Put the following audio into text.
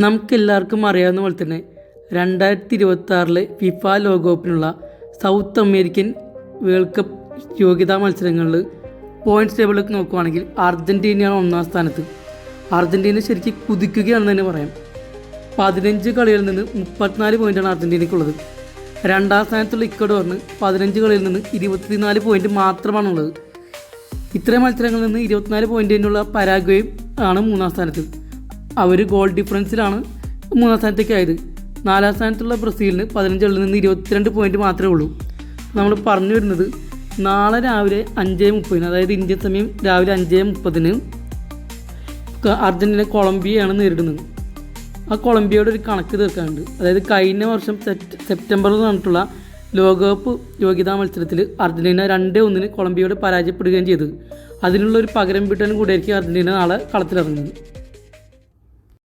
നമുക്കെല്ലാവർക്കും അറിയാവുന്ന പോലെ തന്നെ 2026 ഫിഫ ലോകകപ്പിനുള്ള സൗത്ത് അമേരിക്കൻ വേൾഡ് കപ്പ് യോഗ്യതാ മത്സരങ്ങളിൽ പോയിൻറ്റ്സ് ടേബിളിലേക്ക് നോക്കുകയാണെങ്കിൽ അർജൻറ്റീനയാണ് ഒന്നാം സ്ഥാനത്ത്. അർജൻറ്റീന ശരിക്കും കുതിക്കുകയാണെന്ന് തന്നെ പറയാം. 15 കളികളിൽ നിന്ന് 34 പോയിൻ്റാണ് അർജൻറ്റീനയ്ക്കുള്ളത്. രണ്ടാം സ്ഥാനത്തുള്ള ഇക്വഡോറിന് 15 കളിയിൽ നിന്ന് 24 പോയിൻ്റ് മാത്രമാണുള്ളത്. ഇത്രയും മത്സരങ്ങളിൽ നിന്ന് 24 പോയിൻറ്റിനുള്ള പരാഗ്വേയും ആണ് മൂന്നാം സ്ഥാനത്ത്. അവർ ഗോൾ ഡിഫറൻസിലാണ് മൂന്നാം സ്ഥാനത്തേക്ക് ആയത്. നാലാം സ്ഥാനത്തുള്ള ബ്രസീലിന് 15 കളിൽ നിന്ന് 22 പോയിൻറ്റ് മാത്രമേ ഉള്ളൂ. നമ്മൾ പറഞ്ഞു വരുന്നത് നാളെ രാവിലെ 5:30, അതായത് ഇന്ത്യൻ സമയം രാവിലെ 5:30 അർജൻറ്റീന കൊളംബിയയാണ് നേരിടുന്നത്. ആ കൊളംബിയയുടെ ഒരു കണക്ക് തീർക്കാനുണ്ട്. അതായത് കഴിഞ്ഞ വർഷം സെപ്റ്റംബറിൽ നടന്നിട്ടുള്ള ലോകകപ്പ് യോഗ്യതാ മത്സരത്തിൽ അർജൻറ്റീന 2-1 കൊളംബിയയോട് പരാജയപ്പെടുകയും ചെയ്തത്. അതിനുള്ള ഒരു പകരം വീട്ടാനും കൂടിയായിരിക്കും അർജൻറ്റീന നാളെ കളത്തിലിറങ്ങുന്നത്.